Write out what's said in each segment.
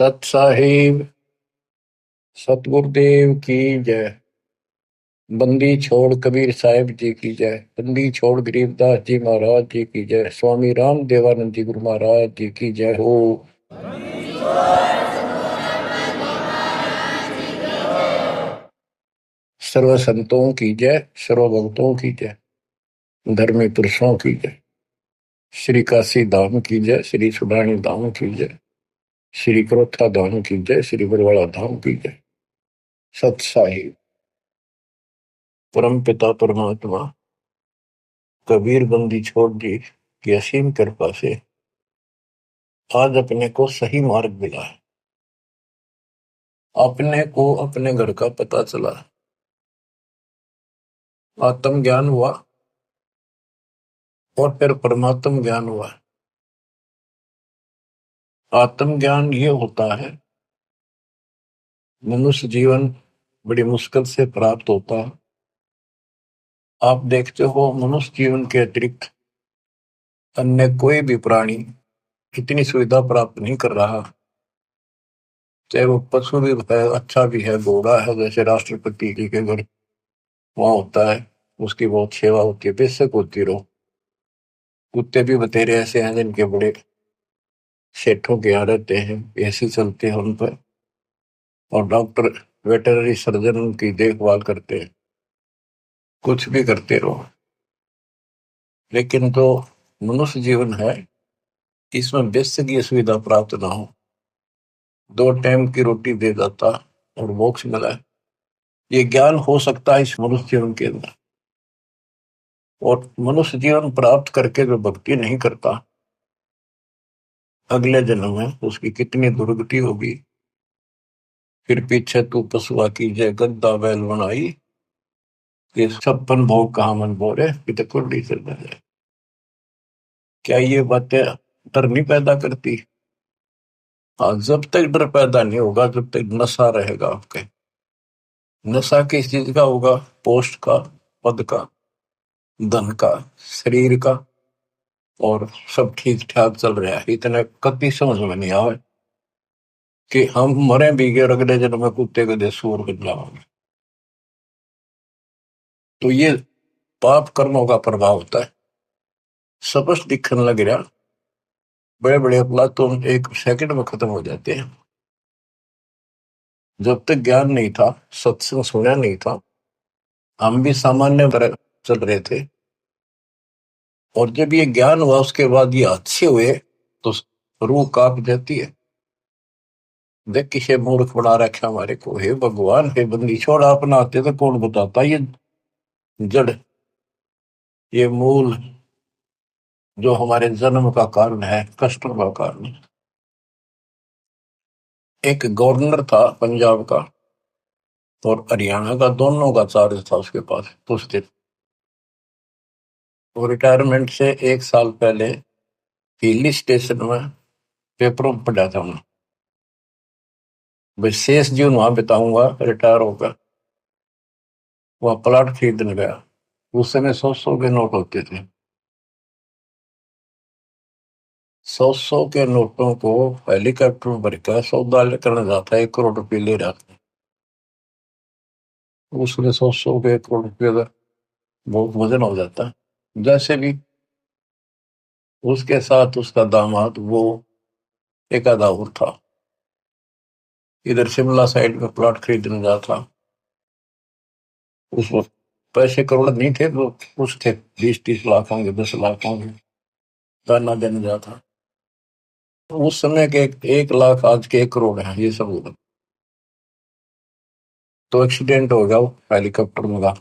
सत साहिब सतगुरुदेव की जय। बंदी छोड़ कबीर साहिब जी की जय। बंदी छोड़ गरीबदास जी महाराज जी की जय। स्वामी राम देवानंद जी गुरु महाराज जी की जय हो। सर्व संतों की जय, सर्व भक्तों की जय, धर्मी पुरुषों की जय। श्री काशी धाम की जय, श्री सुडानी धाम की जय, श्री क्रोथा धाम की जय, श्री बरवाड़ा धाम की जय। सत साहिब परम पिता परमात्मा कबीर बंदी छोड़ जी की असीम कृपा से आज अपने को सही मार्ग मिला है। अपने को अपने घर का पता चला, आत्म ज्ञान हुआ और फिर परमात्म ज्ञान हुआ। आत्म ज्ञान ये होता है, मनुष्य जीवन बड़ी मुश्किल से प्राप्त होता है। आप देखते हो मनुष्य जीवन के अतिरिक्त अन्य कोई भी प्राणी इतनी सुविधा प्राप्त नहीं कर रहा। चाहे वो पशु भी है, अच्छा भी है, घोड़ा है, जैसे राष्ट्रपति जी के घर वहां होता है, उसकी बहुत सेवा होती है, बेशक होती रहो। कुत्ते भी बतेरे ऐसे हैं जिनके बड़े सेठों के यहाँ रहते हैं, एसी चलते हैं उन पर, और डॉक्टर वेटरनरी सर्जन उनकी देखभाल करते हैं, कुछ भी करते रहो। लेकिन जो मनुष्य जीवन है, इसमें बेसिक ये सुविधा प्राप्त ना हो, 2 टाइम की रोटी दे देता और मोक्ष मिला है, ये ज्ञान हो सकता है इस मनुष्य जीवन के अंदर। और मनुष्य जीवन प्राप्त करके जो भक्ति नहीं करता, अगले जन्म में उसकी कितनी दुर्गति होगी। फिर पीछे तू पशुआ की जय गद्दा बैल बनाई, ये 56 भोग कहा मन बोरे, पिता कुंडी से जाए। क्या ये बातें डर नहीं पैदा करती? हाँ, जब तक डर पैदा नहीं होगा, जब तक नशा रहेगा आपके। नशा किस चीज का होगा? पोस्ट का, पद का, धन का, शरीर का, और सब ठीक ठाक चल रहा है, इतने कति समझ में नहीं आवे कि हम मरे भी गए, अगले जन्म में कुत्ते के दे सूर बन जाओगे। तो ये पाप कर्मों का प्रभाव होता है। स्पष्ट दिखने लग रहा, बड़े बड़े अपराध तो 1 सेकंड में खत्म हो जाते हैं। जब तक ज्ञान नहीं था, सत्संग सुना नहीं था, हम भी सामान्य तरह चल रहे थे, और जब ये ज्ञान हुआ उसके बाद ये अच्छे हुए तो रूह कांप जाती है। देख किसे मूर्ख बना रखा हमारे को, हे भगवान, हे बंदी छोड़, आप ना आते तो कौन बताता ये जड़, ये मूल जो हमारे जन्म का कारण है, कष्टों का कारण। एक गवर्नर था पंजाब का और हरियाणा का, दोनों का चार्ज था उसके पास उस दिन। वो रिटायरमेंट से 1 साल पहले हिली स्टेशन में पेपरों में पढ़ा था उन्होंने, विशेष जीवन वहां बिताऊंगा रिटायर होकर। वह प्लाट खरीदने गया, उस समय 100-100 के नोट होते थे। 100-100 के नोटों को हेलीकॉप्टर में भरकर सौदा करने जाता है, 1 करोड़ रुपये ले रहा था। उसने 100-100 के 1 करोड़ रुपये का बहुत वजन हो जाता है। जैसे भी उसके साथ उसका दामाद, वो एक आधा और था, इधर शिमला साइड में प्लॉट खरीदने जा था। उस वक्त पैसे करोड़ नहीं थे, तो कुछ थे, 20-30 लाख होंगे, 10 लाख होंगे, दाना देने जा था। तो उस समय के 1 लाख आज के 1 करोड़ है, ये सब होगा। तो एक्सीडेंट हो गया, वो हेलीकॉप्टर में था,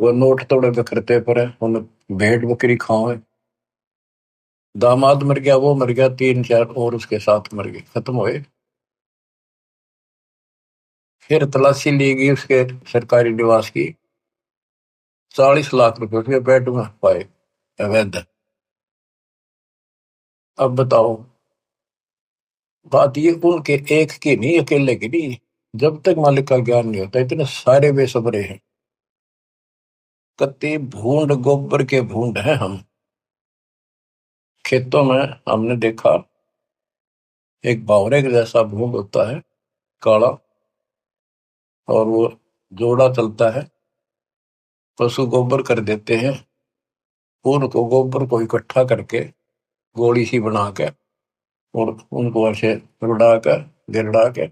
वो नोट तोड़े बिखरते पड़े, उन्हें भेड़ बकरी खाओ। दामाद मर गया, वो मर गया, 3-4 और उसके साथ मर गए, खत्म हुए। फिर तलाशी ली गई उसके सरकारी निवास की, 40 लाख रुपए उसके बेड में पाए अवैध। अब बताओ, बात ये उनके एक की नहीं, अकेले की नहीं। जब तक मालिक का ज्ञान नहीं होता, इतने सारे बेसबरे हैं, कत्ते भूंड, गोबर के भूंड हैं हम। खेतों में हमने देखा, एक बावरे के जैसा भूत होता है, काला, और वो जोड़ा चलता है। पशु गोबर कर देते हैं, उनको गोबर को इकट्ठा करके गोली सी बना के और उनको ऐसे रुड़ा कर गिरड़ा के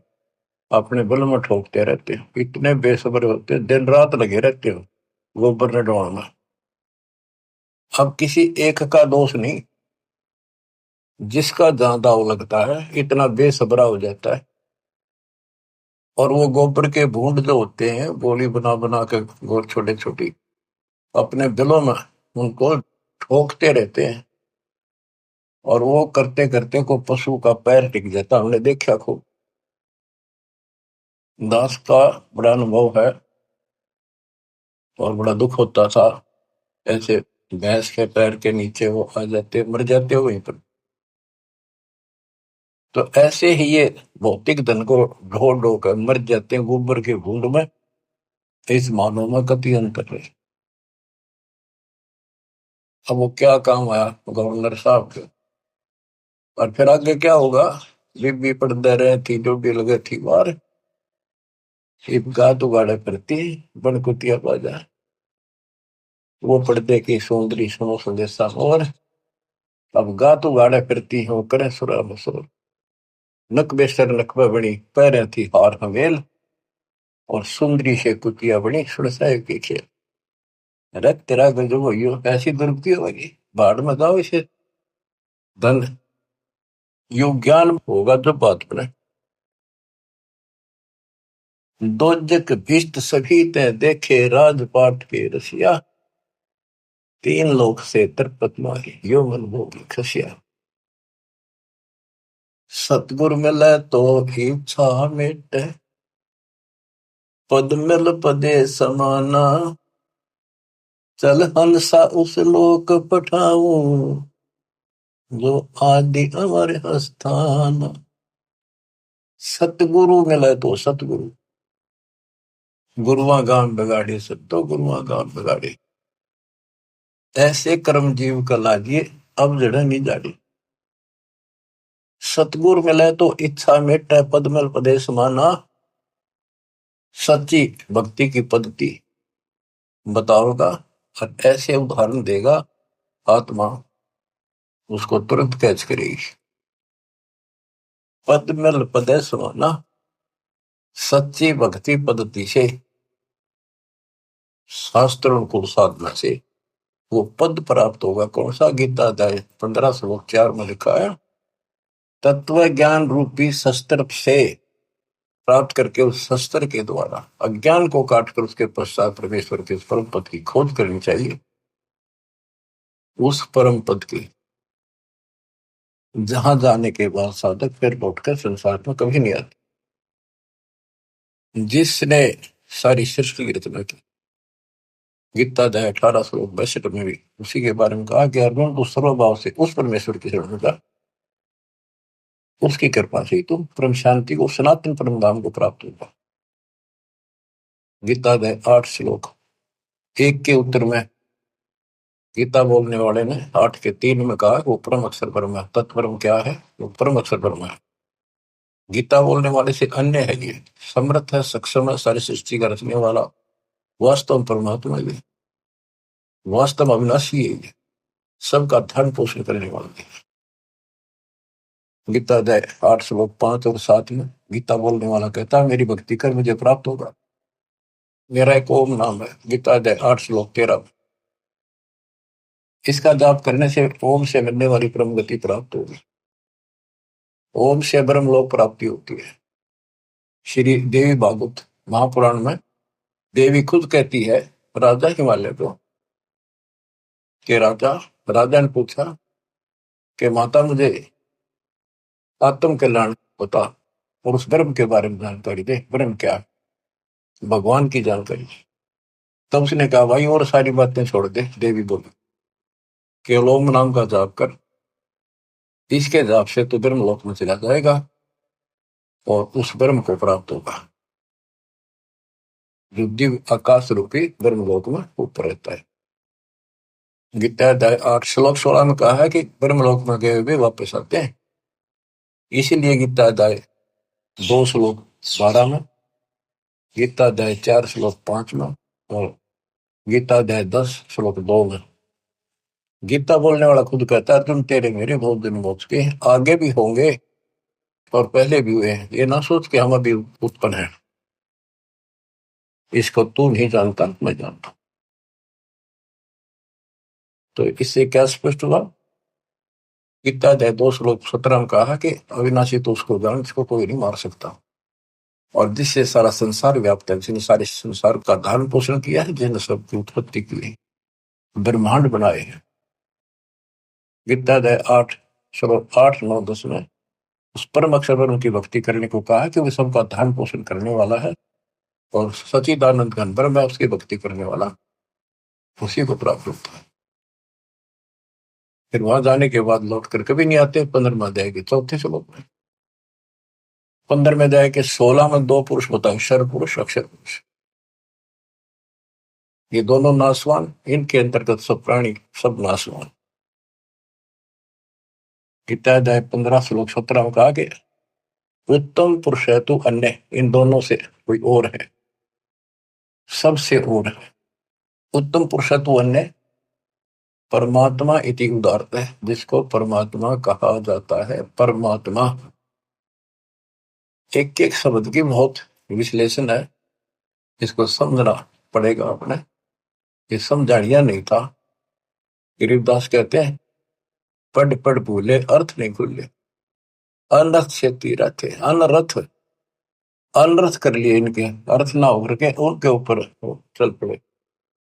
अपने बल में ठोकते रहते हैं। इतने बेसब्र होते हैं, दिन रात लगे रहते हो गोबर ने ढोना। अब किसी एक का दोष नहीं, जिसका जहां दाव लगता है इतना बेसब्रा हो जाता है। और वो गोबर के बूंद जो होते हैं, गोली बना बना के गोल छोटे छोटी अपने दिलों में उनको ठोकते रहते हैं। और वो करते करते को पशु का पैर टिक जाता, हमने देखा खूब। दास का बड़ा अनुभव है और बड़ा दुख होता था। ऐसे भैंस के पैर के नीचे वो आ जाते, मर जाते हो वहीं पर। तो ऐसे ही ये भौतिक धन को ढो ढो कर मर जाते हैं गोबर के बूंद में। इस मानव में कति अंतर है। अब वो क्या काम आया गवर्नर साहब के, और फिर आगे क्या होगा। बीबी पढ़ते रहे थी, जो भी लगे थी बार गात उगाड़े करती बन कुतिया बाजा। वो पर्दे की सौंदरी सुनो संदेशा और अब गात उगाड़े फिरती है वो करे सुरा बसुर। नक बेसर नकबा बनी पैरे थी हार हवेल, और सुंदरी से कुतिया बनी सुरसाए की खेल। अरे तेरा गजब हो ऐसी दुर्गति होगी, बाढ़ में जाओ इसे धन यु ज्ञान होगा जो बात बने। दोजक भिष्ट सभी ते देखे राजपाट के रसिया, तीन लोक से तरपत माही यो मन भोगी खसिया। सतगुर मिले तो इच्छा मिटे, पद मिल पदे समाना, चल हंसा उस लोक पठाऊं, जो आदि अमर स्थान। सतगुरु मिले तो सतगुरु, गुरुआ गान बिगाड़े सत्तो गुरुआ गान बिगाड़े। ऐसे कर्म जीव का लाजिए, अब जड़ नहीं जाड़ी। सतगुरु मिले तो इच्छा मेटे, पद मिल पदे समाना। सच्ची भक्ति की पद्धति बताओगा और ऐसे उदाहरण देगा, आत्मा उसको तुरंत कैच करेगी। पद मिल पदे समाना, सच्ची भक्ति पद्धति से, शास्त्रों को साधना से वो पद प्राप्त होगा। कौन सा? गीता अध्याय 15 श्लोक 4 में लिखा है, तत्व ज्ञान रूपी शस्त्र से प्राप्त करके उस शस्त्र के द्वारा अज्ञान को काटकर उसके पश्चात परमेश्वर के परम पद की खोज करनी चाहिए। उस परम पद की जहां जाने के बाद साधक फिर लौटकर संसार में कभी नहीं आते। जिसने सारी सृष्टि की रचना की, गीता अध्याय 18 श्लोक 62 में भी उसी के बारे में कहा कि अर्जुन तो सर्वभाव से उस परमेश्वर की शरण का, उसकी कृपा से तुम परम शांति को, सनातन परम धाम को प्राप्त होगा। गीता अध्याय 8 श्लोक 1 के उत्तर में गीता बोलने वाले ने 8 के 3 में कहा वो परम अक्षर परम है। तत्परम क्या है? वो परम अक्षर परम है। गीता बोलने वाले से अन्य है, ये समर्थ है, सक्षम है, सारी सृष्टि का रचने वाला वास्तव परमात्मा है, वास्तव अविनाशी है, ये सबका धन पोषण करने वाला है। गीता अध्याय 8 श्लोक 5 और 7 में गीता बोलने वाला कहता है मेरी भक्ति कर मुझे प्राप्त होगा। मेरा एक ओम नाम है। गीता अध्याय 8 श्लोक 13 में इसका जाप करने से ओम से मिलने वाली परम गति प्राप्त होगी। ओम से ब्रह्मलोक प्राप्ति होती है। श्री देवी भागवत महापुराण में देवी खुद कहती है राजा हिमालय को कि राजा ने पूछा कि माता मुझे आत्म कल्याण बता और उस ब्रह्म के बारे में जानकारी दे। ब्रह्म क्या है? भगवान की जानकारी। तब उसने कहा भाई और सारी बातें छोड़ दे। देवी बोली केवल ओम नाम का जाप कर, इसके जाप से तो ब्रह्मलोक में चला जाएगा और उस ब्रह्म को प्राप्त होगा जो दिव्य आकाश रूपी ब्रह्मलोक में ऊपर रहता है। गीता अध्याय 8 श्लोक 16 में कहा है कि ब्रह्मलोक में गए हुए वापस आते हैं। इसीलिए गीता अध्याय 2 श्लोक 12 में, गीता अध्याय 4 श्लोक 5 में, और गीता अध्याय 10 श्लोक 2 में गीता बोलने वाला खुद कहता है, अर्जुन तेरे मेरे बहुत दिन हो चुके हैं, आगे भी होंगे और पहले भी हुए हैं, ये ना सोच के हम अभी उत्पन्न है, इसको तू नहीं जानता, मैं जानता। तो इससे क्या स्पष्ट हुआ? गीता अध्याय 2 श्लोक 17 में कहा कि अविनाशी तो उसको जान जिसको कोई नहीं मार सकता, और जिससे सारा संसार व्याप्त है, जिसने सारे संसार का धारण पोषण किया है, जिसने सबकी उत्पत्ति की है, ब्रह्मांड बनाए हैं। गीता अध्याय 8 श्लोक 8 9 10 में उस परम अक्षर ब्रह्म की भक्ति करने को कहा कि वो सबका धारण पोषण करने वाला है, और सचिदानंद घन ब्रह्म है, उसकी भक्ति करने वाला उसी को प्राप्त होता है। फिर वहां जाने के बाद लौट कर कभी नहीं आते। 15वें अध्याय के 4 श्लोक में, 15वें अध्याय के 16 में 2 पुरुष बताए, क्षर पुरुष अक्षर पुरुष। ये दोनों नासवान, इनके अंतर्गत सब प्राणी सब नासवान। गीता अध्याय 15 श्लोक 17 में कहा कि उत्तम पुरुष है तो अन्य, इन दोनों से कोई और है, सबसे और है। उत्तम पुरुष है तो अन्य परमात्मा इति उदारत है, जिसको परमात्मा कहा जाता है। परमात्मा एक एक शब्द की बहुत विश्लेषण है, इसको समझना पड़ेगा अपने, ये समझानिया नहीं था। गरीबदास कहते हैं, पढ़ पढ़ भूले अर्थ नहीं खुले, अनर्थ से तीरा थे, अनर्थ अनर्थ कर लिए, इनके अर्थ ना होकर के उनके ऊपर चल पड़े,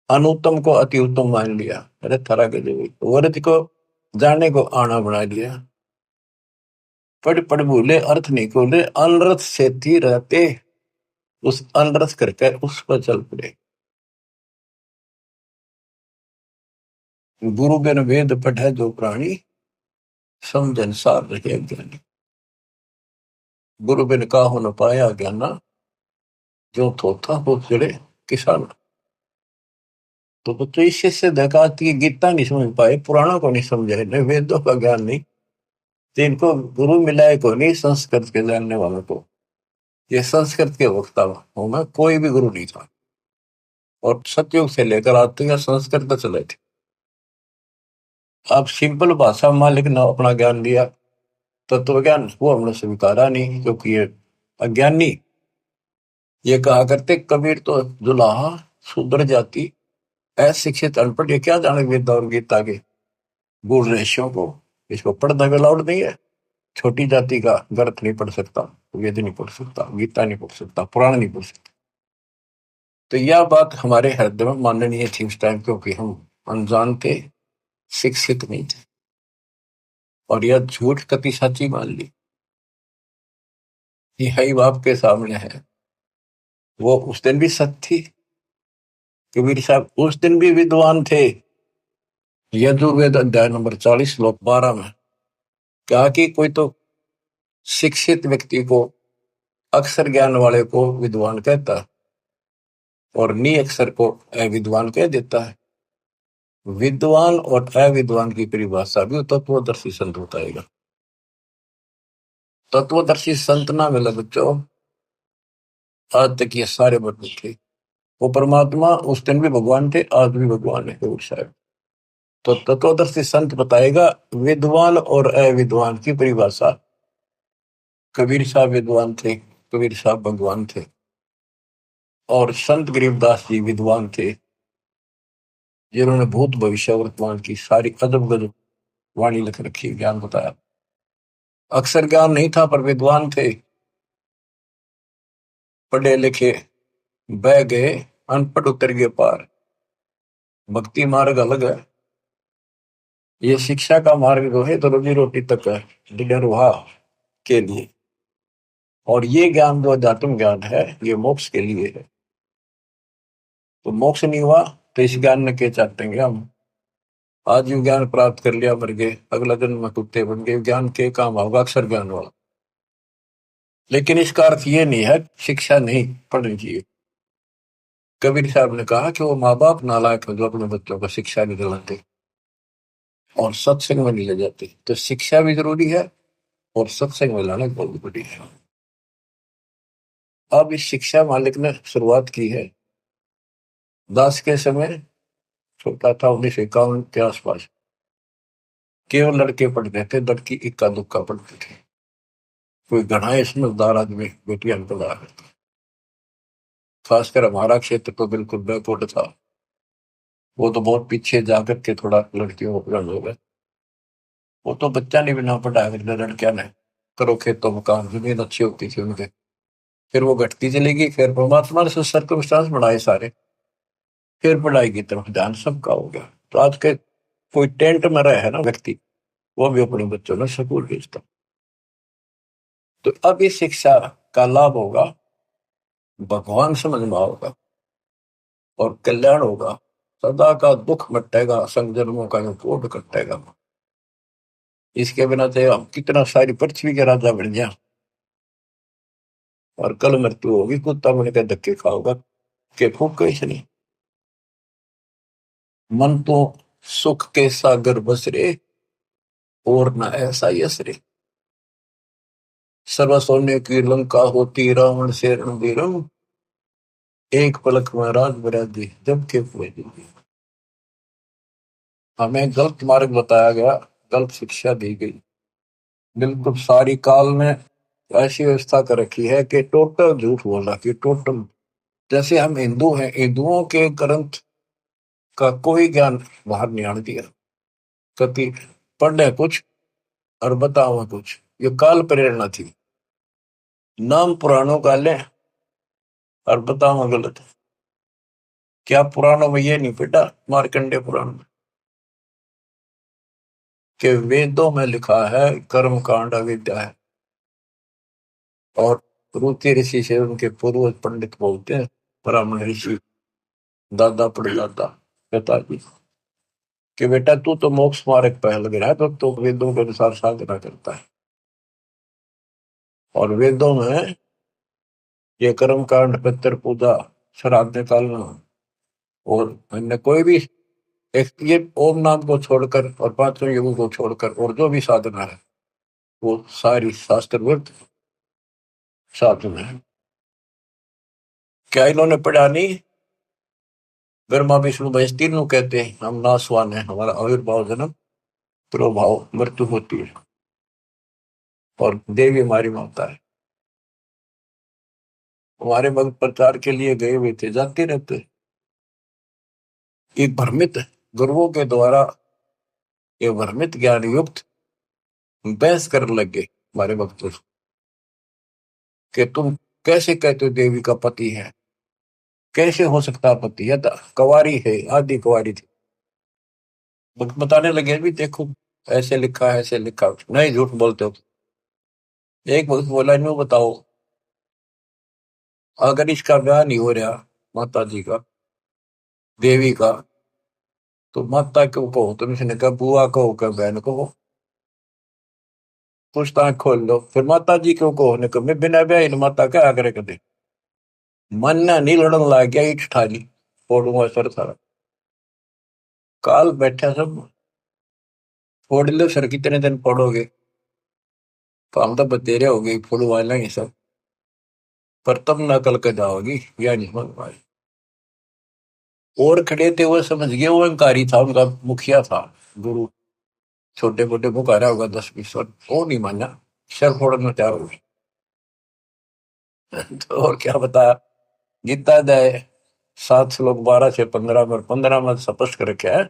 अनुत्तम को अति उत्तम मान लिया, अरे थरा के देवी वर्थ को जाने को आना बना लिया। पढ़ पढ़ भूले अर्थ नहीं खोले, अनर्थ से तीर रहते, उस अनर्थ करके उस पर चल पड़े। गुरु बिन वेद पढ़े जो प्राणी, समझन सार रहे ज्ञानी। गुरु बिन काहू न पाया ज्ञाना, जो थोथा हो चढ़े किसान। तो बच्चों इससे से देखा कि गीता नहीं समझ पाए, पुराणों को नहीं समझे, नहीं वेदों का ज्ञान नहीं, तो इनको गुरु मिलाए को नहीं, संस्कृत के जानने वालों को। ये संस्कृत के वक्ता हूं मैं, कोई भी गुरु नहीं था, और सतयुग से लेकर आज तक संस्कृत चले थे। आप सिंपल भाषा में मालिक ने अपना ज्ञान दिया, तत्व ज्ञान, वो हमने स्वीकारा नहीं, क्योंकि ये अज्ञानी। ये कहा करते कबीर तो जुलाहा शूद्र जाति, अशिक्षित अनपढ़, ये क्या जाने वेद और गीता के गुण रहस्यों को, इसको पढ़ना भी अलाउड नहीं है। छोटी जाति का ग्रंथ नहीं पढ़ सकता, वेद नहीं पढ़ सकता, गीता नहीं पढ़ सकता, पुराण नहीं पढ़ सकता। तो यह बात हमारे हृदय में माननीय थी उस टाइम, क्योंकि हम अनजान थे, शिक्षित नहीं थे, और यह झूठ कति सच्ची मान ली। यही बाप के सामने है, वो उस दिन भी सत्य थी। कबीर साहब उस दिन भी विद्वान थे। यजुर्वेद अध्याय नंबर 40 श्लोक 12 में कहा कि कोई तो शिक्षित व्यक्ति को, अक्षर ज्ञान वाले को विद्वान कहता, और नी अक्षर को अविद्वान कह देता है। विद्वान और अविद्वान की परिभाषा भी तत्वदर्शी संत बताएगा। तत्वदर्शी संत ना मिला बच्चों, आज तक ये सारे बदले थे। वो परमात्मा उस दिन भी भगवान थे, आज भी भगवान है साहब। तो तत्वदर्शी संत बताएगा विद्वान और अविद्वान की परिभाषा। कबीर साहब विद्वान थे, कबीर साहब भगवान थे, और संत गरीबदास जी विद्वान थे, जिन्होंने भूत भविष्य वर्तमान की सारी अजब गजब वाणी लिख रखी, ज्ञान बताया। अक्षर ज्ञान नहीं था पर विद्वान थे, पढ़े लिखे बह गए, अनपढ़ उतर गए पार। भक्ति मार्ग अलग है, ये शिक्षा का मार्ग जो है तो रोजी रोटी तक है, निर्वाह के लिए, और ये ज्ञान जो अध्यात्म ज्ञान है ये मोक्ष के लिए है। तो मोक्ष नहीं हुआ तो इस ज्ञान में क्या चाहते हैं हम? आज ये ज्ञान प्राप्त कर लिया, मर गए, अगला जन्म में कुत्ते बन गए, ज्ञान के काम होगा अक्षर ज्ञान वाला। लेकिन इसका अर्थ ये नहीं है शिक्षा नहीं पढ़नी चाहिए। कबीर साहब ने कहा कि वो माँ बाप नालायक है जो अपने बच्चों को शिक्षा नहीं दिलाते और सत्संग में नहीं ले जाते। तो शिक्षा भी जरूरी है और सत्संग में लाना बहुत बड़ी है। अब इस शिक्षा मालिक ने शुरुआत की है दास के समय, छोटा था 1951 के आसपास, केवल लड़के पढ़ते थे, लड़की इक्का दुक्का पढ़ते थे। कोई घना ही समझदार आदमी बेटियां पढ़ा है। खासकर हमारा क्षेत्र तो बिल्कुल बैकवर्ड था, वो तो बहुत पीछे जाकर के थोड़ा लड़कियों को पढ़ाने हो गए। वो तो बच्चा नहीं बिना पढ़ाया लड़कियां ने, करो खेतों में काम, जमीन अच्छी होती थी उनके, फिर वो घटती चली गई। फिर परमात्मा ने सर्कमस्टांस बढ़ाए सारे, फिर पढ़ाई की तरफ ध्यान सबका हो गया। तो आज के कोई टेंट में रहे है ना व्यक्ति, वो भी अपने बच्चों ने स्कूल भेजता। तो अब इस शिक्षा का लाभ होगा, भगवान समझ में होगा और कल्याण होगा। सदा का दुख मटेगा, संजन्मों का जो कोट कटेगा। इसके बिना तो हम कितना सारी पृथ्वी के राजा बन गया, और कल मृत्यु होगी, कुत्ता बन के धक्के खाओगा के फूक कैसे नहीं। मन तो सुख के सागर बसरे, और न ऐसा यसरे। सर्व सोने की लंका होती, रावण से रणधीरम, एक पलक में राज बरादी जब के पूरे दिन। हमें गलत मार्ग बताया गया, गलत शिक्षा दी गई। बिल्कुल सारी काल में ऐसी व्यवस्था कर रखी है कि टोटल झूठ बोल रखी, टोटल। जैसे हम हिंदू हैं, हिंदुओं के ग्रंथ का कोई ज्ञान बाहर नहीं आने दिया। कभी पढ़े कुछ और बताओ कुछ, ये काल प्रेरणा थी। नाम पुराणों का लें और बताओ गलत। क्या पुराणों में ये नहीं पढ़ा, मार्कंडेय पुराण में, कि वेदों में लिखा है कर्म कांड अविद्या है। और रुचि ऋषि से उनके पूर्वज पंडित बोलते हैं, ब्राह्मण ऋषि, दादा परदादा पिताजी, कि बेटा तू तो मोक्ष मार्ग पे लग रहा है, तो वेदों के अनुसार साधना करता है। और वेदों में ये कर्म कांड, पितृ पूजा, श्राद्ध निकालना, और अन्य कोई भी एक ये ओम नाम को छोड़कर और पांचों युगों को छोड़कर और जो भी साधना है, वो सारी शास्त्रवृत साधना है। क्या इन्होंने पढ़ा नहीं? ब्रह्मा विष्णु महेश तीनों कहते हैं हम नासवान है, हमारा आविर्भाव जन्म प्रभाव मृत्यु होती है, और देवी हमारी माता है। हमारे भक्त प्रचार के लिए गए हुए थे, जाते रहते। एक भ्रमित गुरुओं के द्वारा ये भ्रमित ज्ञान युक्त बहस करने लगे हमारे भक्तों से, कि तुम कैसे कहते हो देवी का पति है, कैसे हो सकता पति, या तो कुंवारी है, आदि कुंवारी थी। बताने लगे भी देखो ऐसे लिखा है, ऐसे लिखा, नहीं झूठ बोलते हो। एक भक्त बोला न्यू बताओ, अगर इसका ब्याह नहीं हो रहा माता जी का, देवी का, तो माता क्यों कहो तुम? इसने कहा बुआ कहो, क्या बहन कहो, पूछताछ खोल लो। फिर माता जी क्यों कहो ने कहा मैं बिना ब्याह माता क्या आग्रह कर दे। मन नहीं लड़न लग गया, ईट ठाली फोड़ूंगा सर सारा। काल बैठा सब, फोड़ लो सर, कितने दिन फोड़ोगे, तो हम तो बतेरे हो गए फोड़वा लेंगे सब, पर तब नकल के जाओगी या नहीं समझ पाए। और खड़े थे वो समझ गए, वो अहंकारी था, उनका मुखिया था गुरु, छोटे मोटे पुकारा होगा 10-20 वर्ष, वो नहीं माना, सर फोड़ना तैयार हो गए। तो और क्या बताया, गीता अध्याय 7 श्लोक 12 से 15 में, 15 में स्पष्ट कर रखा है,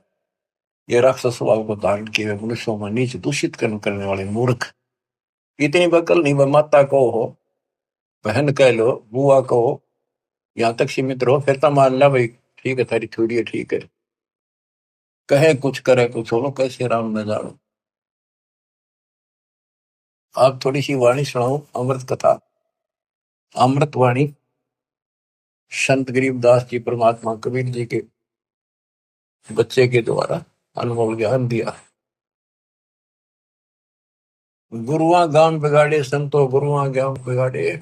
ये राक्षस स्वभाव को धारण किए मनुष्यों में नीच दूषित करने वाले मूर्ख, इतनी बकल नहीं, माता को हो, बहन कह लो, बुआ को, यहाँ तक सीमित रहो, फिर तो मान ला भाई ठीक है, थारी थोड़ी है, ठीक है। कहे कुछ करे कुछ हो, कैसे राम न जानो। आप थोड़ी सी वाणी सुनाओ, अमृत कथा, अमृत वाणी, संत गरीबदास जी परमात्मा कबीर जी के बच्चे के द्वारा अनुभव ज्ञान दिया। गुरुआ गांव बिगाड़े संतो, गुरुआ गांव बिगाड़े,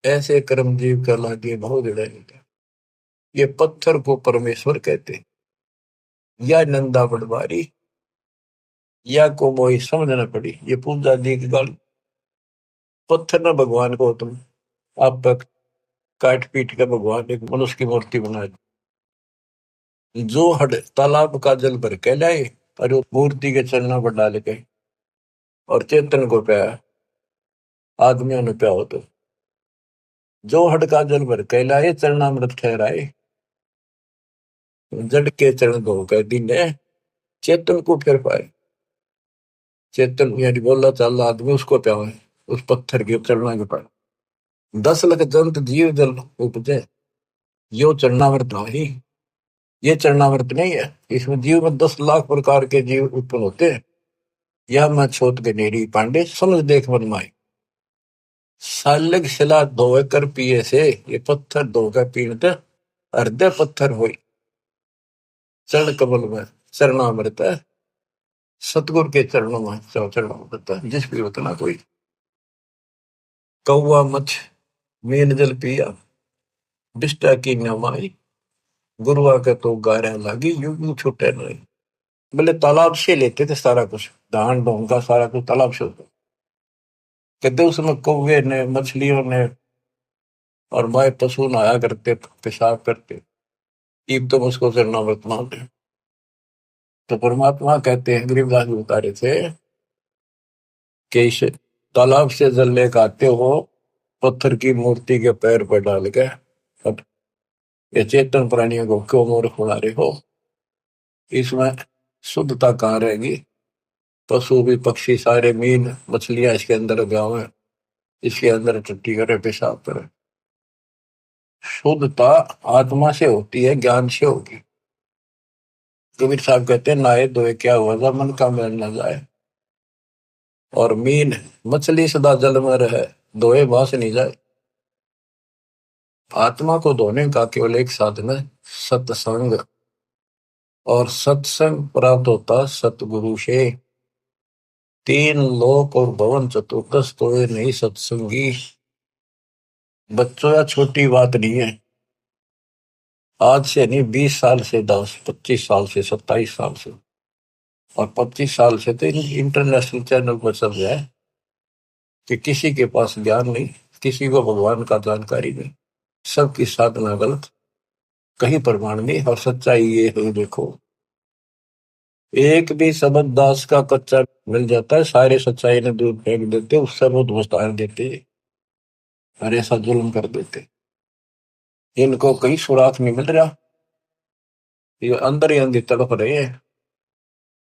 ऐसे कर्म जीव कर लागे बहुत जड़े। ये पत्थर को परमेश्वर कहते, या नंदा पटवारी, या को मोई समझ न पड़ी, ये पूजा दी की गाली। पत्थर ना भगवान को तुम आप तक काट पीट के भगवान एक मनुष्य की मूर्ति बना दी। जो हड तालाब का जल भर के लाए और वो मूर्ति के चरणों पर डाल के और चेतन को पाया, आदमियों ने प्या हो तो जो हड का जल भर के लाए चरणामृत ठहराए, जड़ के चरण धो कर दीने चेतन को फिर पाए। चेतन यानी बोला चाल आदमी उसको प्या है, उस पत्थर के चरणा के पाए। 10 लाख जंत जीव जल उपजे, यो चरणामृत ही। ये चरणामृत नहीं है, इसमें जीव में 10 लाख प्रकार के जीव उत्पन्न होते हैं। यह मैं छोट के नेरी पांडे समझ देख मन माई। सालग शिला धोए कर पिए से, ये पत्थर धोकर पीते हृदय पत्थर हुई। चरण कमल में चरणामृत है, सतगुरु के चरणों में चरणामृत है। जिस भी उतना कोई कौआ मछ मेन जल पिया, बिष्टा की नमाई, गुरुआ के तो गारा लागी, यूं यूं छूटे नहीं। बोले तालाब से लेते थे सारा कुछ, धान ढोंगा सारा कुछ तालाब से होता। कहते उसमें कौवे ने मछलियों ने और माए पशु नहाया करते पेशाब करते। ईब तो उसको चरणामृत मानते। तो परमात्मा कहते हैं, गरीबदास जी बता रहे थे कि इस तालाब से जल लेकर आते हो, पत्थर की मूर्ति के पैर पर डाल के, अब ये चेतन प्राणियों को क्यों मूर्ख बना रहे हो? इसमें शुद्धता कहाँ रहेगी? पशु भी पक्षी सारे मीन मछलियां इसके अंदर गाँव है, इसके अंदर टट्टी करे पेशाब करे। शुद्धता आत्मा से होती है, ज्ञान से होगी। कबीर साहब कहते हैं नहाए धोए क्या हुआ, जब मन का मैल न जाए। और मीन मछली सदा जल में रहे, धोए बास नहीं जाए। आत्मा को धोने का केवल एक साधन है, सत्संग। और सत्संग प्राप्त होता सतगुरु से। 3 लोक और भवन चतुर्दश तो ये नहीं सत्संगी। बच्चों या छोटी बात नहीं है। आज से नहीं, 20 साल से 10 25 साल से 27 साल से और 25 साल से तो इंटरनेशनल चैनल पर चल रहा है कि किसी के पास ज्ञान नहीं, किसी को भगवान का जानकारी नहीं, सबकी साधना गलत, कहीं प्रमाण नहीं। और सच्चाई ये है, देखो एक भी शब्द दास का कच्चा मिल जाता है, सारे सच्चाई ने दूर फेंक देते, उससे बहुत विस्तार देते और ऐसा जुल्म कर देते। इनको कहीं सुराग नहीं मिल रहा, ये अंदर ही अंदर तड़प रहे हैं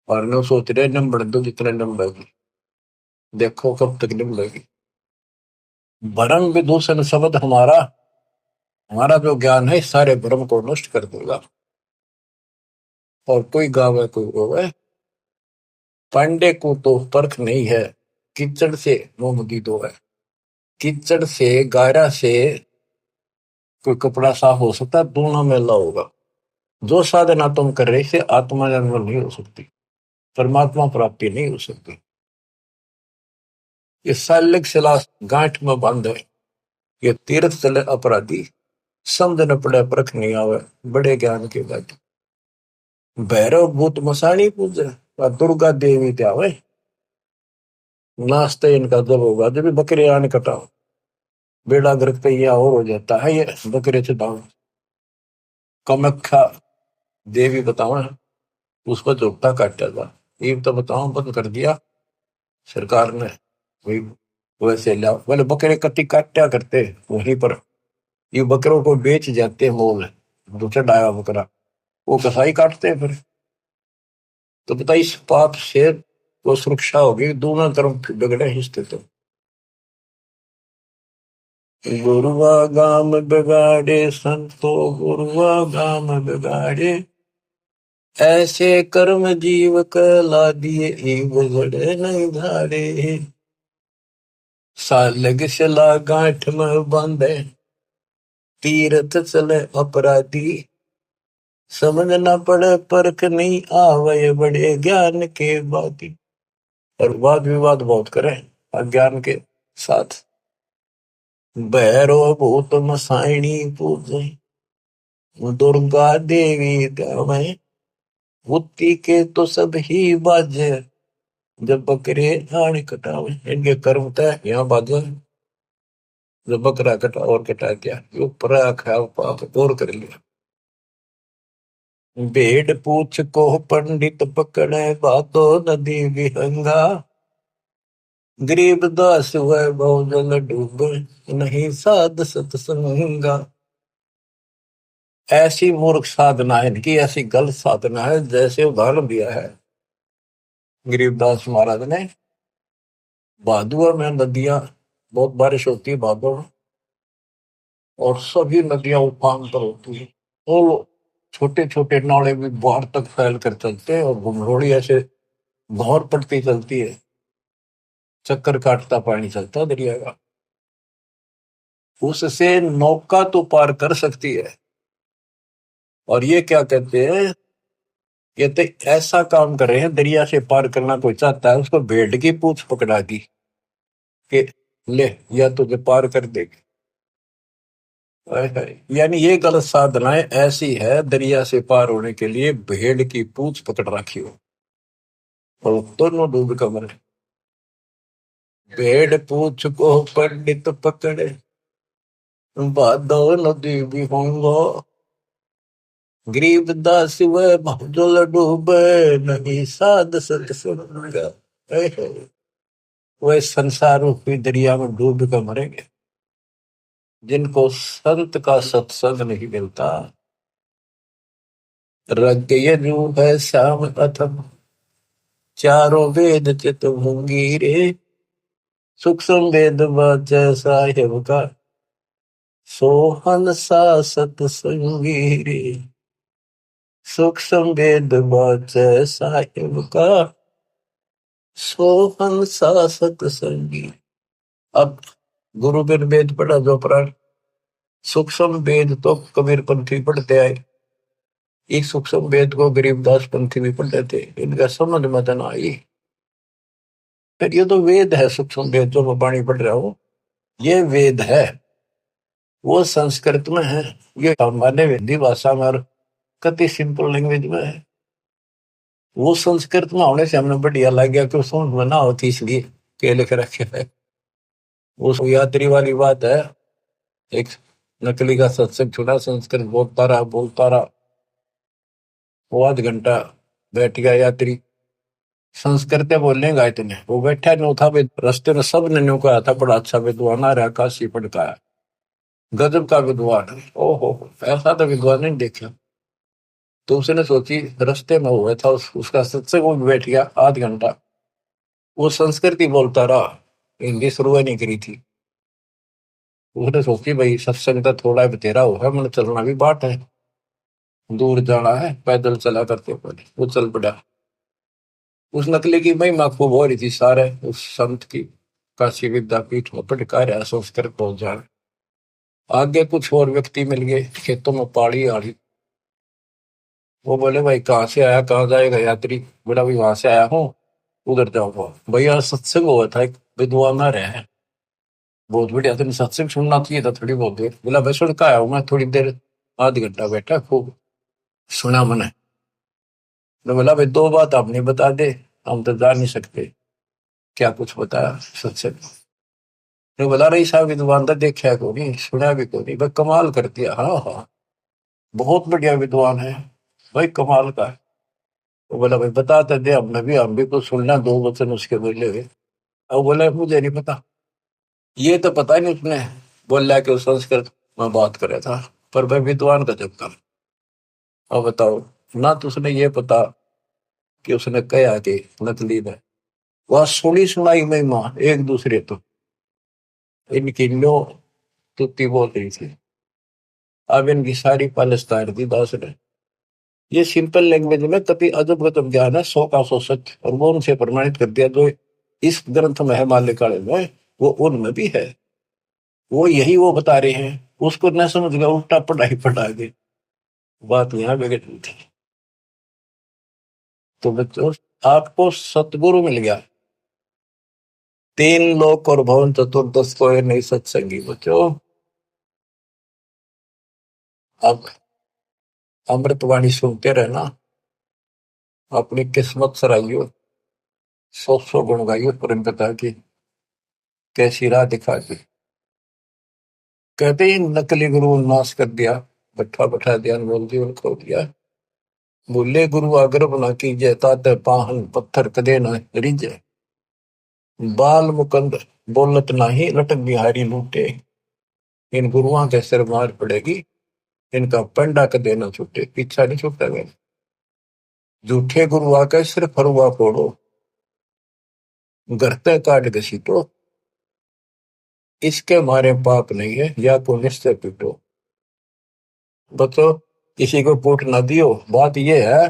और न सोच रहे नंबर दो जितने नंबर, देखो कब तक निकलेगी। भरम विदूषण शब्द हमारा, हमारा जो ज्ञान है सारे भ्रम को नष्ट कर देगा। और कोई गावे कोई रोवे, पांडे को तो परख नहीं है, कीचड़ से मोहम्मदी दो है। कीचड़ से गारा से कोई कपड़ा साफ हो सकता है, दोनों मेला होगा। जो साधना तुम कर रहे से आत्मा जन्म नहीं हो सकती, परमात्मा प्राप्ति नहीं हो सकती। ये सालिक शिला गांठ में बंद है, ये तीर्थ चले अपराधी, समझ न पड़े परख नहीं आवे, बड़े ज्ञान के गाठी। भैरव भूत मसाणी पूजे और दुर्गा देवी त्यावे, नाश्ते इनका जब होगा जब भी बकरे आने कटाओ, बेड़ा गर्क पे यह और हो जाता है। ये बकरे चटाओ, कमख्या देवी बताओ, उसको झोपटा काटा था, ये तो बताओ बंद कर दिया सरकार ने। वही वैसे लिया, बोले बकरे कति काटा करते वहीं पर, ये बकरों को बेच जाते हैं मोल, जो चढ़ाया बकरा वो कसाई काटते हैं फिर। तो बता इस पाप से वो सुरक्षा होगी, दोनों तरफ बिगड़े हिस्से। तो गुरुआ गाम बिगाड़े संतो, गुरुआ गाम बिगाड़े, ऐसे कर्म जीव कला दिए बिगड़े नहीं धारे। सालग शिला गांठ में बांधे, तीर्थ चले अपराधी, समझ न पड़े परख नहीं आवे, बड़े ज्ञान के बाती। और वाद विवाद बहुत करें अज्ञान के साथ। भैरव भूत मसाइणी पूजे, दुर्गा देवी गावे, बुद्धि के तो सब ही बाजे, जब बकरे आने कटावे। इनके कर्म तय यहाँ बाजे, जो बकरा कटा और कटा दिया, यो परा खाओ पाप और कर लिया। भेड़ पूछ को पंडित पकड़े, बातो नदी विहंगा। गरीब दास हुए बहुजन डूबे, नहीं साध सत्संगा। ऐसी मूर्ख साधना है इनकी, ऐसी गलत साधना है। जैसे उदाहरण दिया है गरीबदास महाराज ने, भादुआ में नदियां, बहुत बारिश होती है भादुआ में, और सभी नदियां उफान पर होती है। और छोटे छोटे नाले भी बाहर तक फैल कर चलते हैं, और घुमरोड़ी ऐसे भौर पड़ती चलती है, चक्कर काटता पानी चलता है दरिया का। उससे नौका तो पार कर सकती है। और ये क्या कहते हैं, ये तो ऐसा काम कर रहे हैं, दरिया से पार करना कोई चाहता है उसको भेड़ की पूंछ पकड़ा दी कि ले, या तुझे पार कर देगी। हाय हाय। यानी ये गलत साधनाएं ऐसी है, दरिया से पार होने के लिए भेड़ की पूंछ पकड़ रखी हो, और दोनों डूब कर मरे। भेड़ पूंछ को पंडित पकड़े, बादो नदी भी होंगो। गरीब दास वह भजल डूबे, नहीं साध सत्संग। वह संसार रूपी दरिया में डूब कर मरेंगे जिनको संत का सत्संग नहीं मिलता। रग यजु है श्याम अथम, चारों वेद चित भंगी रे। सूक्ष्म वेद साहेब का, सोहन सा सत्संगी रे। सूक्ष्म वेद साहेब का, सोहन सा सत्संगी। अब गुरु बिन वेद पढ़ा जो प्राण, सूक्ष्म वेद तो कबीर पंथी पढ़ते आए, इस सूक्ष्म वेद को गरीबदास पंथी भी पढ़ते थे, इनका समझ में तो ना आई। फिर ये तो वेद है, सूक्ष्म वेद जो मैं वाणी पढ़ रहा हूं, ये वेद है, वो संस्कृत में है, ये सामान्य हिंदी भाषा में और कति सिंपल लैंग्वेज में है। वो संस्कृत में होने से हमने बढ़िया लग गया कि समझ में ना होती, इसलिए के लिख रखे है। उस यात्री वाली बात है, एक नकली का सत्संग छुड़ा, संस्कृत बोलता रहा, वो आध घंटा बैठ गया यात्री, संस्कृत बोलेगा इतने, वो बैठा नहीं था। रास्ते में सब ने न्यू कहा था बड़ा अच्छा विद्वान आ रहा, काशी पढ़ता है, गजब का विद्वान है। ओहो, ऐसा तो विद्वान नहीं देखा। तो उसने सोची, रास्ते में हुआ था उसका सत्संग, वो बैठ गया आध घंटा, वो संस्कृत ही बोलता रहा, हिंदी शुरू नहीं करी थी। उसने सोची भाई सत्संग तो थोड़ा बतेरा होगा, मैंने चलना भी बाट है, दूर जाना है, पैदल चला करते पहले वो चल पड़ा। उस नकली की महिमा खूब हो रही थी, सारे उस संत की काशी विद्यापीठ में पटका रहा संस्कृत पहुंच जा रहा। आगे कुछ और व्यक्ति मिल गए, खेतों में पाड़ी आड़ी, वो बोले भाई कहाँ से आया, कहाँ जाएगा यात्री। बोला भाई वहां से आया हूँ, उधर जाऊंगा। भैया सत्संग हुआ था, एक विद्वान आ रहे हैं, बहुत बढ़िया, तुमने सत्संग सुनना चाहिए था थोड़ी बहुत देर। बोला भाई सुन का आया हूँ मैं, थोड़ी देर, आध घंटा बैठा, खूब सुना मैंने। मैं बोला भाई दो बात आप नहीं बता दे, हम तो जा नहीं सकते। क्या कुछ बताया सत्संग। तो बोला रही साहब विद्वान तो देखा को नहीं, सुना भी को नहीं, भाई कमाल कर दिया। हाँ हाँ, बहुत बढ़िया विद्वान है भाई, कमाल का है। तो बोला भाई बताते दे, हम भी कुछ सुनना, दो वचन उसके बोले हुए। अब बोला मुझे नहीं पता, ये तो पता नहीं उसने बोला कि उस संस्कृत में बात करे था, पर भाई विद्वान का जब काम। अब बताओ ना, तो उसने ये पता कि उसने कहा कि नकली ने, वह सुनी सुनाई महिमा एक दूसरे तो इनकी लो तुत्ती बोल रही थी। अब इनकी सारी पालिस्तान दी दास ने, ये सिंपल लैंग्वेज में कति अजब गजब ज्ञान है, 100 का 100 सच, और वो उनसे प्रमाणित कर दिया। जो इस ग्रंथ में है माल्यकाले में, वो उनमें भी है, वो यही वो बता रहे हैं। उसको न समझ गया, उल्टा पढ़ाई पढ़ा गए, बात यहाँ बिगड़ रही थी। तो बच्चों, आपको सतगुरु मिल गया, तीन लोक और भवन चतुर्दश को नहीं सत्संगी बच्चों। अब अमृतवाणी सुनते रहना, अपनी किस्मत सराइयो, 100 गुण गाइयो परम पिता की, कैसी राह दिखा दी। कहते ही नकली गुरु नाश कर दिया, बैठा बैठा ध्यान बोल जीवन खो दिया। बोले गुरु आग्रह बना कीजिए, ताते पाहन पत्थर कदे न रिजे। बाल मुकंद बोलत नाही, लटक बिहारी लूटे। इन गुरुओं के सिर मार पड़ेगी, इनका पंडा कदे न छूटे। पीछा नहीं छूटा गया। झूठे गुरु आके सिर फरुआ फोड़ो, घर पे काट घसीटो। इसके मारे पाप नहीं है, या को निश्चय पीटो। बतो किसी को पूट ना दियो। बात ये है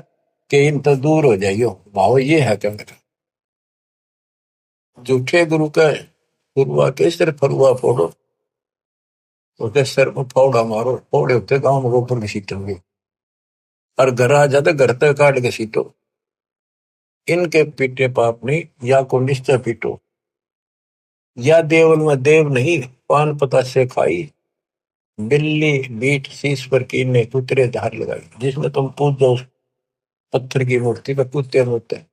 कि इन तो दूर हो जाइयो, भाव ये है क्या मेरा। झूठे गुरु का गुरु आके सिर फरुआ फोड़ो, उसके सिर में फौड़ा मारो। फोड़े होते गांव में गोबर घसीटेंगे, और घर आ जाते घर तक काट घसीटो। इनके पीटे पाप नहीं, या को निश्चय पीटो। या देवल में देव नहीं, पान पता से खाई। बिल्ली बीट शीश पर कीने कुतरे धार लगाई। जिसमें तुम पूजो उस पत्थर की मूर्ति पर कुत्ते होते हैं।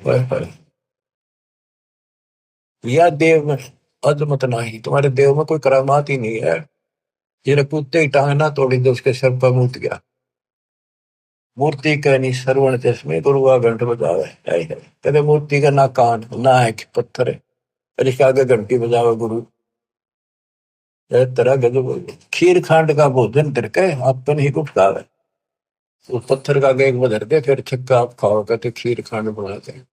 हाय हाय। या देव में अजमत नाही, तुम्हारे देव में कोई करामात ही नहीं है। जिन्हें कुत्ते की टांग ना तोड़ी तो उसके सर पर मूत गया। मूर्ति कहनी श्रवण चश्मे, गुरुआ घंट बजावे। हाय हाय। कहते मूर्ति का ना कान ना है कि पत्थर है, और इसके आगे घंटी बजावे गुरु। यह तरह गजब। खीर खांड का भोजन तिरके अपन ही कुछ खावे। उस पत्थर का आगे एक बधर दे, फिर छक्का आप खाओ। कहते खीर खांड बनाते हैं।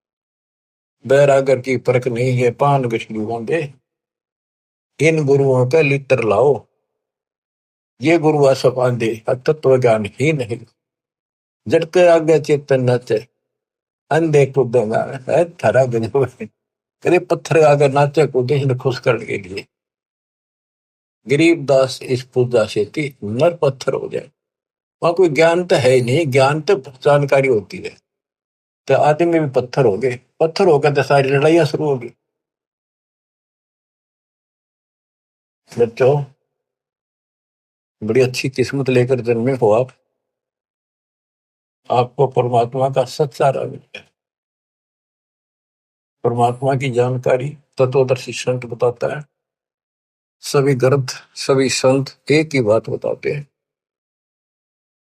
बैरागर की परख नहीं है, पान गछली बांधे। इन गुरुओं का लित्र लाओ, ये गुरु सपांदे तत्व ज्ञान ही नहीं। जड़के आगे चेतन नाचे, अंधे कूदेगा। थरा गजब है। कभी पत्थर आगे नाचे कूदे इन्हें खुश करने के लिए। गरीब दास इस पूजा से थी नर पत्थर हो जाए। वहां कोई ज्ञान तो है ही नहीं, ज्ञान तो जानकारी होती है। तो आदमी भी पत्थर हो गए, पत्थर होकर तो सारी लड़ाइयां शुरू होगी। बच्चों, बड़ी अच्छी किस्मत लेकर जन्मे हो आप। आपको परमात्मा का सच्चा रंग है। परमात्मा की जानकारी तत्वदर्शी संत बताता है। सभी ग्रंथ सभी संत एक ही बात बताते हैं,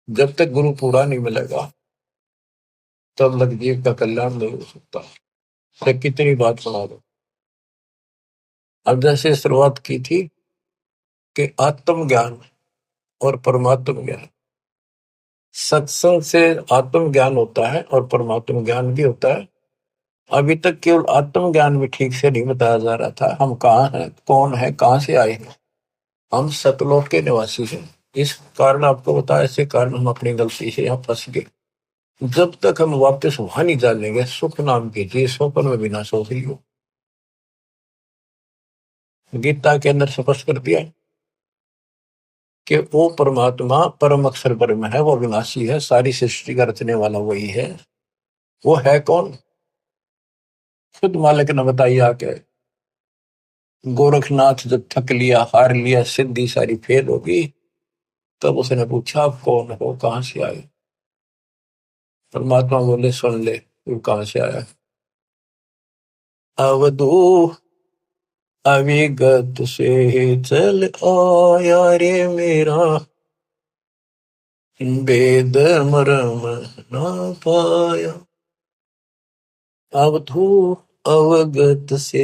जब तक गुरु पूरा नहीं मिलेगा तब लग जीव का कल्याण नहीं हो सकता। तो कितनी बात सुना दो। अब जैसे शुरुआत की थी कि आत्म ज्ञान और परमात्म ज्ञान, सत्संग से आत्म ज्ञान होता है और परमात्म ज्ञान भी होता है। अभी तक केवल आत्म ज्ञान भी ठीक से नहीं बताया जा रहा था। हम कहाँ हैं, कौन है, कहाँ से आए हैं। हम सतलोक के निवासी हैं। इस कारण आपको बताया, इसी कारण हम अपनी गलती से यहाँ फंस गए। जब तक हम वापस वहां नहीं जानेंगे, सुख नाम की चीज स्वप्न में बिना सो रही हो। गीता के अंदर स्पष्ट कर दिया कि वो परमात्मा परम अक्षर ब्रह्म है, वो विनाशी है, सारी सृष्टि का रचने वाला वही है। वो है कौन, खुद मालिक ने बताइए आके। गोरखनाथ जब थक लिया, हार लिया, सिद्धि सारी फेल होगी, तब उसने पूछा आप कौन हो, कहां से आए। परमात्मा बोले सुन ले, तू कहां से आया। अवधू अविगत से चल आया रे मेरा, वेद मरम ना पाया। अवधू अवगत से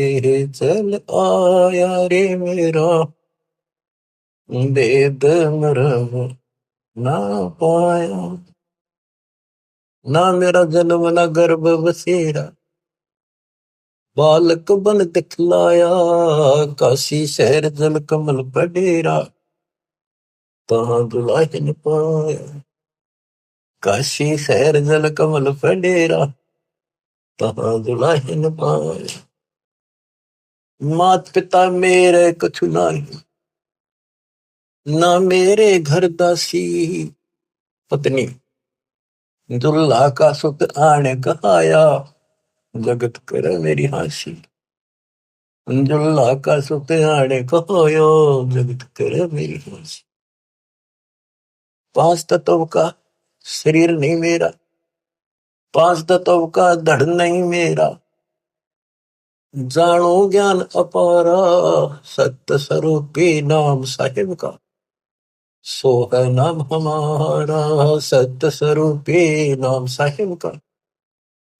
चल आया रे मेरा, वेद मरम ना पाया। ना मेरा जन्म ना गर्भ बसेरा, बालक बन दिखलाया। काशी शहर जल कमल पडेरा, तहां दुलाहिन पाया। काशी शहर जल कमल पडेरा, तहां दुलाहिन पाया। मात पिता मेरे कछु नाही, ना मेरे घर दासी। पत्नी दुल्हा का सुत आने कहाया, जगत करे मेरी हासी। दुल्हा का सुत आने कहाया, जगत करे मेरी हासी। पांच तत्व का शरीर नहीं मेरा, पांच तत्व का धड़ नहीं मेरा। जानो ज्ञान अपारा, सत्य स्वरूपी नाम साहिब का। सो है नाम हमारा, सत्य स्वरूपी नाम साहिब का।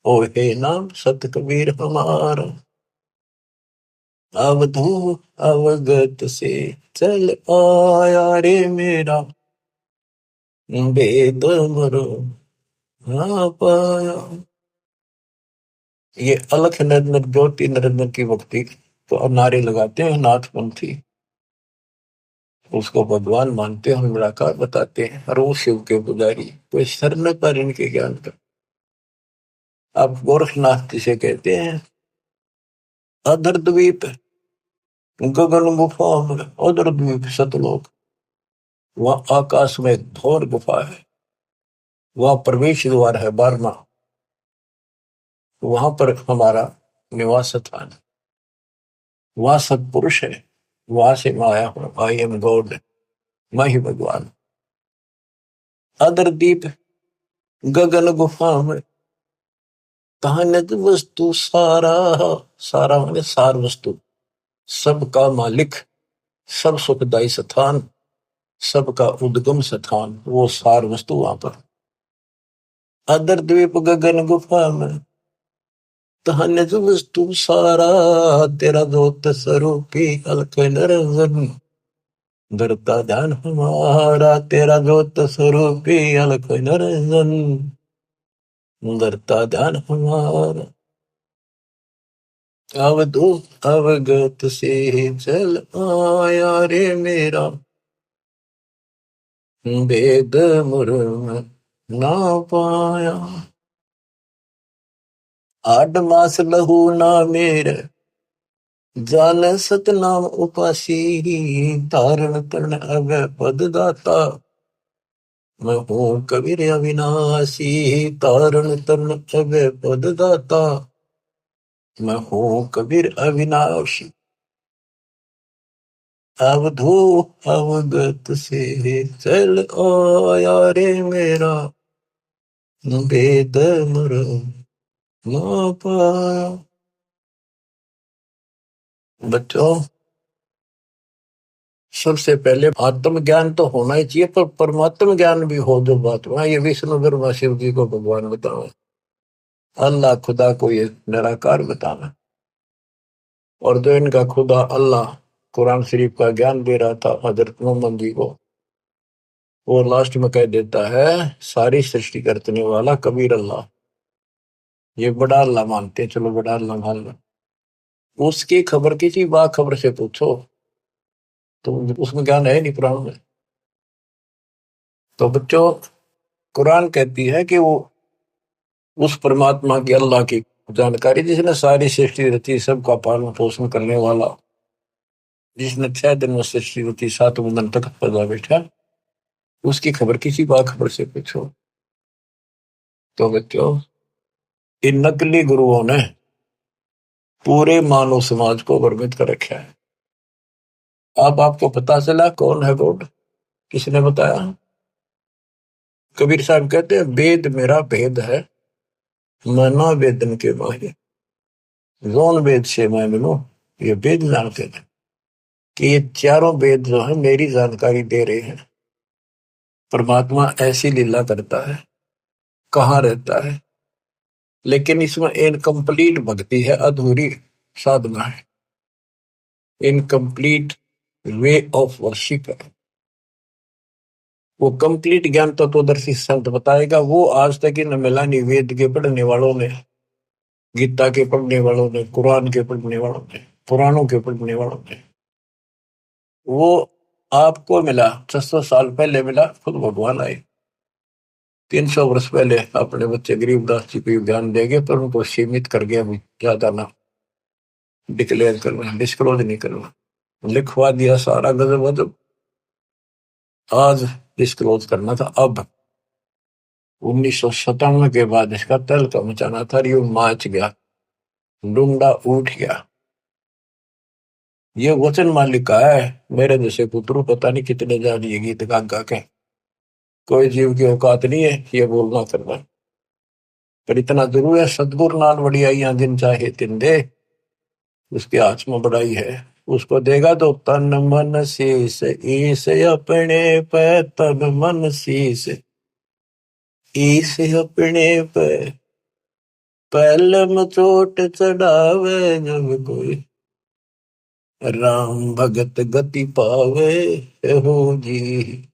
ओ हे नाम सत कबीर हमारा। अवधू अवगत से चल आया रे मेरा, वेद मरो ना पाया। ये अलख निरंजन ज्योति निरंजन की भक्ति तो अब नारे लगाते हैं नाथपंथी, उसको भगवान मानते हैं, निराकार बताते हैं, और वो शिव के पुजारी, कोई सर न पर इनके ज्ञान का। अब गोरखनाथ जिसे कहते हैं, अधर द्वीप गगन गुफा में, अधर द्वीप सतलोक, वह आकाश में एक घोर गुफा है, वह प्रवेश द्वार है 12वां, वहां पर हमारा निवास स्थान, वहां सत्पुरुष है, वहां से मैं आया हूं, आई एम गॉड, मैं ही भगवान। अदर दीप गगन गुफा में, कहानत वस्तु सारा, सारा माने सार वस्तु, सबका मालिक, सब सुखदायी स्थान, सबका उद्गम स्थान, वो सार वस्तु वहां पर। अदर द्वीप गगन गुफा में, कहानत वस्तु सारा, तेरा जोत स्वरूपी अलख निरंजन, धरता ध्यान हमारा, तेरा जोत स्वरूपी अलख निरंजन, धरता ध्यान हमारा। अवधूत अवगत से चल आया रे मेरा, वेद मुरम ना पाया। 8 मास लहू ना मेरे, जान सतनाम उपासी, धारण करण अब पद दाता, मैं हूँ कबीर अविनाशी, तारण तरण अब पद दाता, मैं हूँ कबीर अविनाशी। अवधू अवगत से चल आया रे मेरा, वेद मरम ना पाया। बच्चों, सबसे पहले आत्म ज्ञान तो होना ही चाहिए, पर परमात्म ज्ञान भी हो जो बात हुआ, ये विष्णु ब्रह्मा शिव जी को भगवान बताओ, अल्लाह खुदा को ये निराकार बताना। और जो इनका खुदा अल्लाह कुरान शरीफ का ज्ञान दे रहा था हजरत मोहम्मद जी को, वो लास्ट में कह देता है, सारी सृष्टि करने वाला कबीर अल्लाह, ये बड़ा अल्लाह मानते हैं, चलो बड़ा अल्लाह मान लो। उसकी खबर किसी बाखबर से पूछो तो उसमें ज्ञान है नहीं कुरान में। तो बच्चों, कुरान कहती है कि वो उस परमात्मा की, अल्लाह की जानकारी, जिसने सारी सृष्टि रची, सबका पालन पोषण करने वाला, जिसने 6 दिन में सृष्टि रची, 7वें दिन तक पैदा बैठा, उसकी खबर किसी बाखबर से पूछो। तो बच्चों, इन नकली गुरुओं ने पूरे मानव समाज को भ्रमित कर रखा है। अब आपको पता चला कौन है गॉड, किसने बताया? कबीर साहब कहते हैं, वेद मेरा भेद है, मैं ना वेदन के माहिर, जोन वेद से मैं मिलूं, ये वेद जानते थे कि ये चारों वेद जो है मेरी जानकारी दे रहे हैं। परमात्मा ऐसी लीला करता है, कहाँ रहता है, लेकिन इसमें इनकम्प्लीट भक्ति है, अधूरी साधना है, इनकम्प्लीट वे ऑफ वर्शिप है। वो कंप्लीट ज्ञान तत्वदर्शी संत बताएगा, वो आज तक इन मिला नहीं, वेद के पढ़ने वालों ने, गीता के पढ़ने वालों ने, कुरान के पढ़ने वालों ने, पुराणों के पढ़ने वालों ने। वो आपको मिला 600 साल पहले मिला, खुद भगवान आए 300 वर्ष पहले, अपने बच्चे गरीबदास जी को ज्ञान देंगे, पर उनको सीमित कर गया, ज्यादा ना डिक्लेयर करना, डिस्क्लोज नहीं करना, लिखवा दिया सारा गजब वजब, आज डिस्क्लोज करना था। अब 1997 के बाद इसका तहलका मचाना था, यूं माच गया, डूंडा उठ गया। ये वचन मालिक का है, मेरे जैसे पुत्रु पता नहीं कितने जानिए गीत गा गा के, कोई जीव की औकात नहीं है ये बोलना करना, पर इतना जरूर है, सतगुरु नाल वडियाइयां जिन चाहे तिन दे, उसके हाथ में बड़ाई है, उसको देगा तो तन मन शीस ईस अपने पे, तन मन शीस ईस अपने पे, पहलम चोट चढ़ावे जब कोई, राम भगत गति पावे हो जी।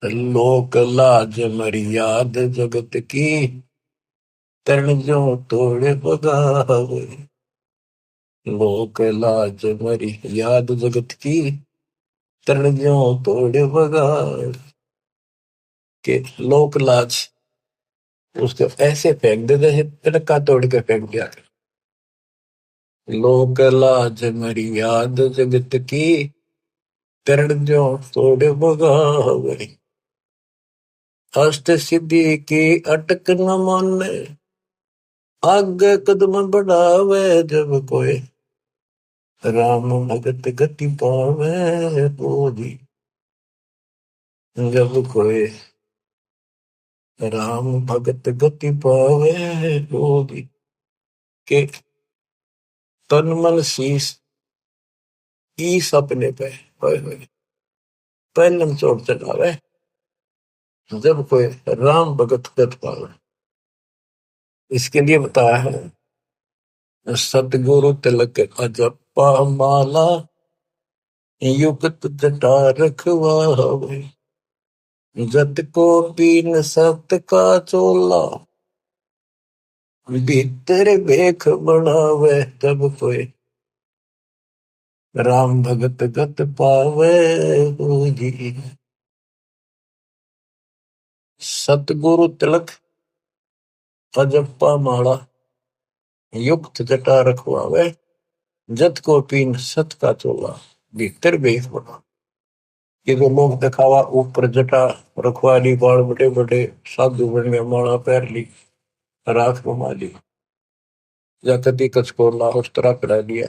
लोक लाज मर्याद जगत की, तरण जो तोड़े बगावे। लोक लाज मर्याद जगत की, तरण जो तोड़े बगावे। के लोक लाज उसको ऐसे फेंक दे जैसे तिनका तोड़ के फेंक दिया। लोक लाज मर्याद जगत की, तरण जो तोड़े बगावे। अष्ट सिद्धि की अटक न माने, आगे कदम बढ़ावे जब कोई, राम भगत गति पावे बोधी। जब कोई राम भगत गति पावे बोधी, के तन मन शीस ईस अपने पे, पहलम चोट चढ़ावे जब कोई, राम भगत गति पावे। इसके लिए बताया है, सतगुरु तिलक अजपा माला, युगत जटा रखवावे। जत को पीन सत का चोला, भीतर बेख बढ़ावे तब कोई, राम भगत गत पावे हो जी। सतगुरु तिलक अजप्पा माला, युक्त जटा रखवावे। जत को पीन सत का चोला, भीतर बेख बढ़ावे। ये तो लोग दिखावा, ऊपर जटा रखवा ली, बाल बड़े बड़े साधु बन गए, माला पैर ली, राख घुमा ली, या कदी कचकोला उस तरह करा लिया,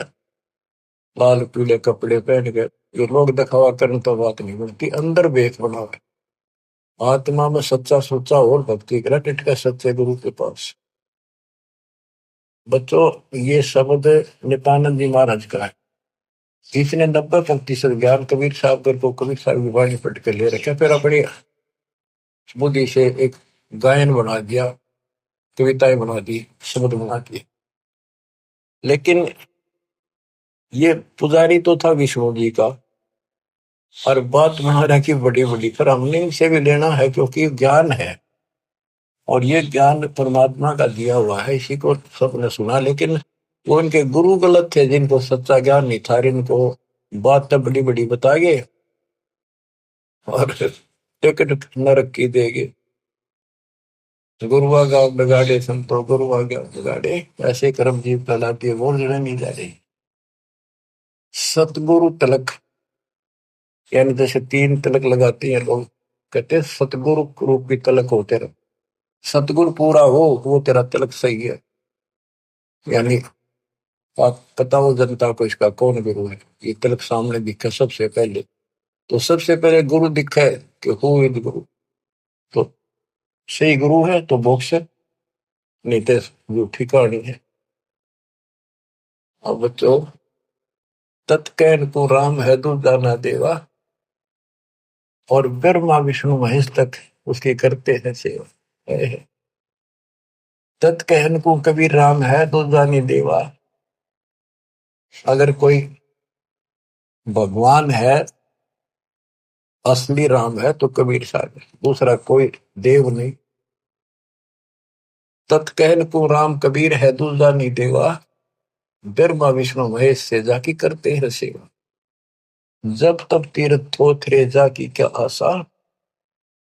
लाल पीले कपड़े पहन गए। जो लोग दिखावा करने तो बात नहीं बनती, अंदर बेख बनावे। आत्मा में सच्चा सोचा और भक्ति करा, टिटका सच्चे गुरु के पास। बच्चों, ये शब्द नित्यानंद जी महाराज का है। इसने 90% ज्ञान कबीर साहब को कबीर साहब की वाणी पढ़ के ले रखे, फिर अपनी बुद्धि से एक गायन बना दिया, कविताएं बना दी, शब्द बना दिए। लेकिन ये पुजारी तो था विष्णु जी का, और बात महाराज की बड़ी बड़ी, पर हमने इनसे भी लेना है क्योंकि ज्ञान है, और ये ज्ञान परमात्मा का दिया हुआ है, इसी को सबने सुना। लेकिन वो इनके गुरु गलत थे, जिनको सच्चा ज्ञान नहीं था, इनको बात तो बड़ी बड़ी बता गए और टिकट नरक की देगे। गुरुआ गाँव बिगाड़े संतो, गुरुआ गाँव बिगाड़े, ऐसे कर्म जीव कहलाती है, वो जड़े नहीं जा रही। सतगुरु तिलक, यानी जैसे 3 तिलक लगाते हैं लोग, कहते हैं सतगुरु रूप की तिलक हो तेरा, सतगुरु पूरा हो वो तेरा तिलक सही है। यानी आप पता हो जनता को इसका कौन गुरु है, ये तिलक सामने दिखे सबसे पहले, तो सबसे पहले गुरु दिखे कि हु इज गुरु, तो सही गुरु है तो मोक्ष, नहीं तो झूठी कहानी है। अब बच्चों, तत्कैन को राम है दूजा ना देवा, और ब्रह्मा विष्णु महेश तक उसकी करते हैं सेवा। तत्कहन को कबीर राम है दूजा नहीं देवा। अगर कोई भगवान है, असली राम है, तो कबीर साहब है, दूसरा कोई देव नहीं। तत्कहन को राम कबीर है दूजा नहीं देवा, ब्रह्मा विष्णु महेश से जाकी करते हैं सेवा। जब तब तीर्थ थोथरे जाकी क्या आशा,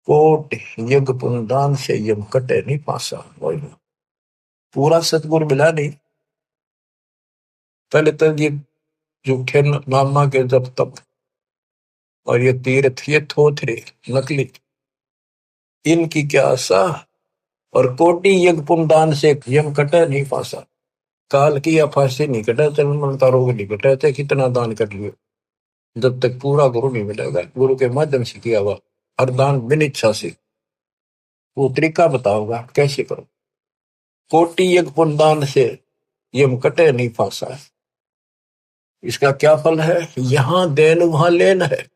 कोट यज्ञ पुनदान से यम कटे नहीं पासा। पूरा सतगुरु मिला नहीं, पहले तो ये झूठे नामा के जब तब, और ये तीर्थ ये थोथरे नकली, इनकी क्या आशा, और कोटि यज्ञ पुनदान से यम कटे नहीं पासा। काल की या फांसी नहीं कटा, जन्म मरण का रोग नहीं कटा, थे कितना दान कर लियो, जब तक पूरा गुरु नहीं मिलेगा, गुरु के माध्यम से किया हुआ हर दान बिन इच्छा से, वो तरीका बताओगा कैसे करो। कोटि यज्ञ पुनदान से ये कटे नहीं फांसा है। इसका क्या फल है? यहां देन वहां लेन है।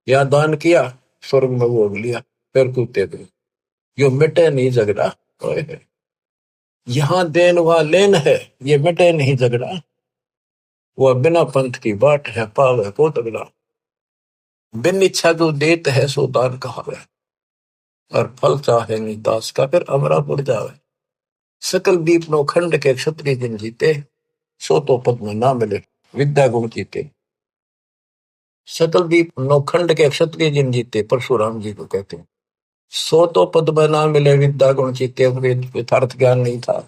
या दान किया, स्वर्ग में भोग लिया, फिर कूदते दो। यो मिटे नहीं झगड़ा। यहां देन वहां लेन है, ये मिटे नहीं झगड़ा। वह बिना पंथ की बाट है, पावे को तगड़ा। बिन इच्छा जो देत है सो दान कहावे, और फल चाहे नहीं दास का, फिर अमरा पुर जावे। सकल दीप नो खंड के क्षत्रिय जिन जीते, सो तो पद में ना मिले विद्या गुण जीते। सकल दीप नौखंड के क्षत्रिय जिन जीते, परशुराम जी को कहते हैं। सो तो पद में ना मिले विद्या गुण जीते, यथार्थ ज्ञान नहीं था।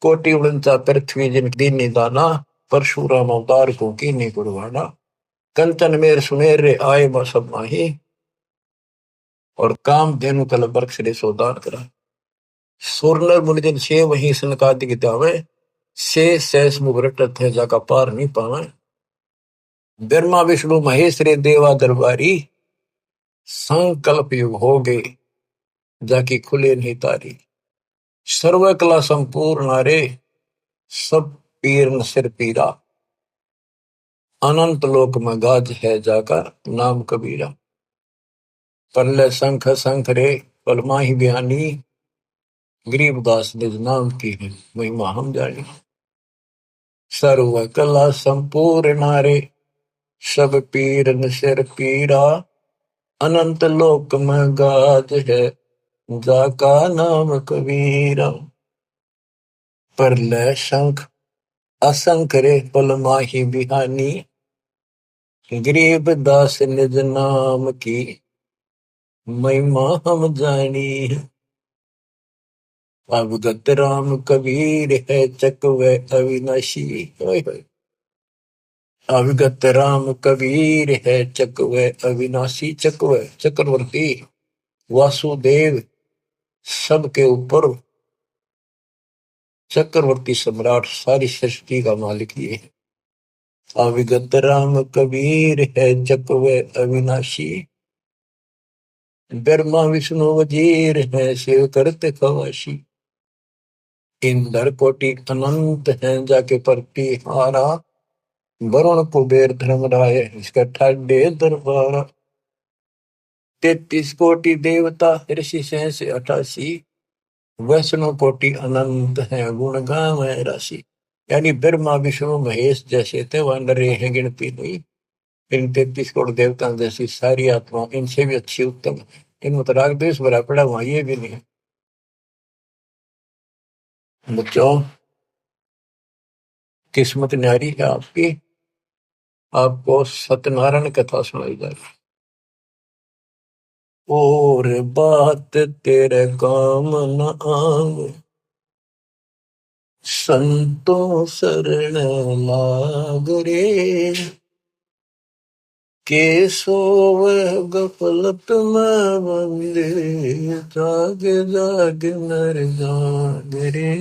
कोटि उड़नता पृथ्वी जिन दीन दाना, परशुराम अवतार को कीनी कुर्बाना। कंचन मेर सुमेर रे आए सब माही, और काम धेनु कल बरक्ष रे सोदान करा। सोरनर मुनिजन से वही सनकादि गितावे, से सैस मुख रटत है जाका पार नहीं पावे। ब्रह्मा विष्णु महेश रे देवा दरबारी, संकल्प युग हो गए जाकी खुले नहीं तारी। सर्व कला संपूर्ण नारे, सब पीर न सिर पीरा। अनंत लोक में गाज है जाका नाम कबीरा। परले शंख शंख रे पलमा ही बयानी, गरीबदास निज नाम की है महिमा हम जानी। सर्व कला संपूर्ण नारे, सब पीर न सिर पीरा। अनंत लोक में गाज है जाका नाम कबीरा। परले शंख असंख रे पल माही बिहानी, गरीब दास निज नाम की महिमा हम जानी। अवगत राम कबीर है चकवे अविनाशी। अवगत राम कबीर है चकवे अविनाशी। चकवे चक्रवर्ती, वासुदेव सबके ऊपर चक्रवर्ती सम्राट, सारी सृष्टि का मालिक ये है। अविगत राम कबीर है जपवे अविनाशी, ब्रह्मा विष्णु वजीर है शिव करते खवाशी। इंद्र कोटि अनंत है जाके परती हारा, वरुण कुबेर धर्मराय इसका ठाडे दरबारा। 33 कोटि देवता ऋषि सहस 88, वैष्णव कोटि अनंत है गुण गावे राशि। यानी ब्रह्मा विष्णु महेश जैसे थे वह नरे हैं गिनती नहीं। इन 33 करोड़ देवता जैसी सारी आत्मा इनसे भी अच्छी उत्तम, इनमें तो राग द्वेष भरा पड़ा, वहां ये भी नहीं है। बच्चों, किस्मत न्यारी है आपकी। आपको सत्यनारायण कथा सुनाई जाए। और बात तेरे काम न आवे, संतों शरण लाग रे। के सोवे गफलत में बंदे, जाग जाग नर जाग रे।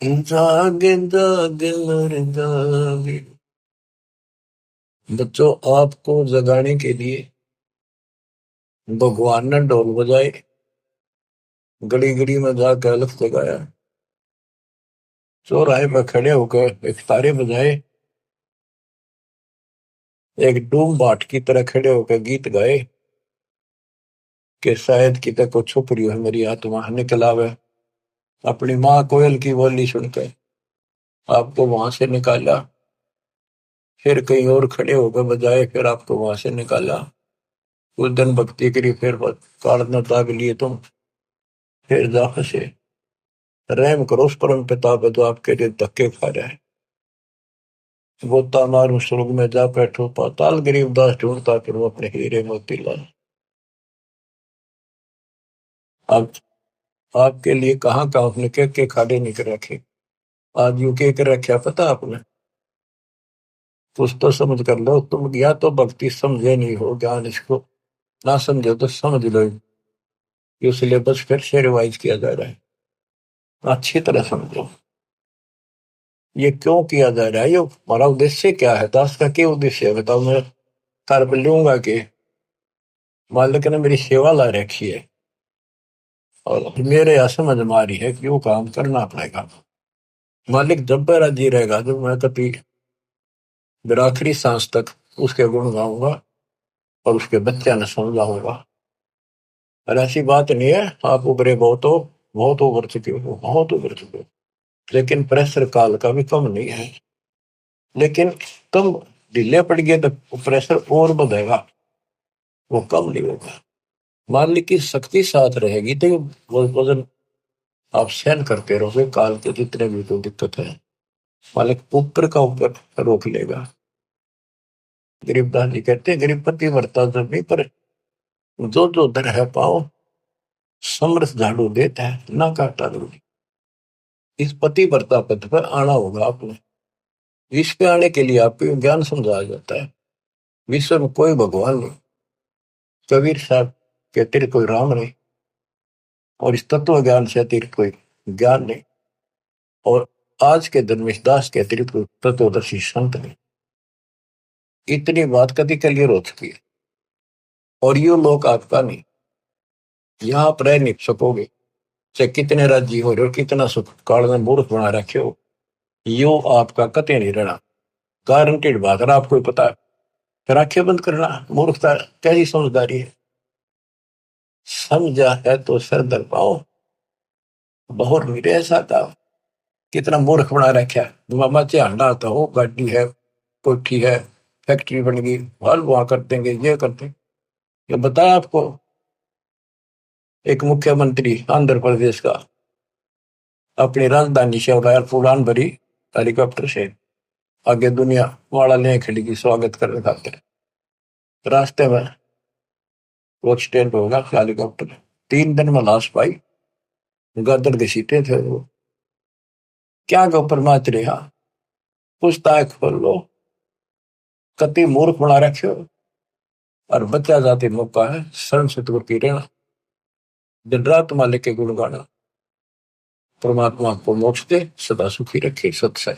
जाग जाग नर जाग। बच्चों, आपको जगाने के लिए भगवान ने ढोल बजाए, गली गली में जाकर अलख जगाया, चौराहे पर खड़े होकर एक तारे बजाए, एक डूम बाट की तरह खड़े होकर गीत गाए कि शायद कितने को छुप रही है मेरी आत्मा निकल आवे। अपनी माँ कोयल की बोली सुनकर आपको वहां से निकाला, फिर कहीं और खड़े होकर बजाए, फिर आपको वहां से निकाला। कुछ दिन भक्ति करी, फिर कारण ताक लिए तुम, फिर जा फंसे। रहम करो उस परम पिता पे जो आपके लिए धक्के खा रहा है। गोता मारू स्वर्ग में जा बैठो पाताल, गरीबदास ढूंढता फिर वो अपने हीरे मोती लाल। अब आपके लिए कहाँ का आपने के खाड़े निकल रखे। आज यू के कर रखा पता आपने? कुछ तो समझ कर लो तुम, या तो भक्ति समझे नहीं हो, ज्ञान इसको ना समझो तो समझ लो। ये सिलेबस फिर से रिवाइज किया जा रहा है, अच्छी तरह समझो। ये क्यों किया जा रहा है, ये हमारा उद्देश्य क्या है, दास का क्या उद्देश्य है बताओ। मैं कर लूंगा कि मालिक ने मेरी सेवा ला रखी है और मेरे यहाँ समझ में आ रही है कि वो काम करना पड़ेगा। मालिक जब मेरा जी रहेगा, जब मैं कभी मेरा आखिरी सांस तक उसके गुण गाऊंगा और उसके बच्चे ने समझाऊंगा। और ऐसी बात नहीं है आप उभरे बहुत हो, बहुत उभर चुके हो, बहुत उभर चुके हो, लेकिन प्रेशर काल का भी कम नहीं है। लेकिन तुम ढीले पड़ गए तो प्रेशर और बढ़ेगा, वो कम नहीं होगा। मान ली की शक्ति साथ रहेगी तो वो वजन आप सहन करते रहोगे, काल के जितने भी कोई दिक्कत है मालिक ऊपर का ऊपर रोक लेगा। गरीबदास जी कहते हैं गरीबपति वर्ता जब नहीं, पर जो जो दर है पाओ, समरस झाड़ू देता है ना काटा दूरी। इस पति वर्ता पद पर आना होगा आपने। विश्व पे आने के लिए आपको ज्ञान समझाया जाता है। विश्व में कोई भगवान नहीं, कबीर साहब के अतिरिक्त कोई राम नहीं, और इस तत्व ज्ञान से अतिरिक्त कोई ज्ञान नहीं, और आज के धर्मेश दास के अतिरिक्त कोई तत्वदर्शी संत नहीं। इतनी बात कभी क्लियर हो चुकी है, और ये लोग आपका नहीं, यहाँ आप रह नहीं सकोगे, चाहे कितने राज्य हो रहे हो, कितना सुख काल में मूर्ख बना रखे हो, यो आपका कते नहीं रहना। गारंटेड बात है, आपको ही पता है। फिर आंखें बंद करना मूर्खता, कैसी समझदारी है। समझा है तो सर दर पाओ, बहुत मेरे ऐसा था। कितना मूर्ख बना रखा है, मामा झांडा आता हो, गाड़ी है, कोठी है, फैक्ट्री बन गई, हल वहां कर देंगे, ये कर देंगे। ये बताया आपको एक मुख्यमंत्री आंध्र प्रदेश का अपनी राजधानी से उड़ाया उड़ान भरी हेलीकॉप्टर से, आगे दुनिया वाला ले खड़ी की स्वागत करने खातिर। रास्ते में वो एक्सीडेंट होगा हेलीकॉप्टर, 3 दिन में लाश पाई, गदर घसीटे थे वो। क्या के ऊपर नाच रहा, पूछताछ खोल लो, कति मूर्ख बना रखे हो। और बच्चा जाति मौका है शरण से तो पी रहना, दिन रात मालिक के गुण गाना। परमात्मा को मोक्ष दे, सदा सुखी रखे, सत्संग।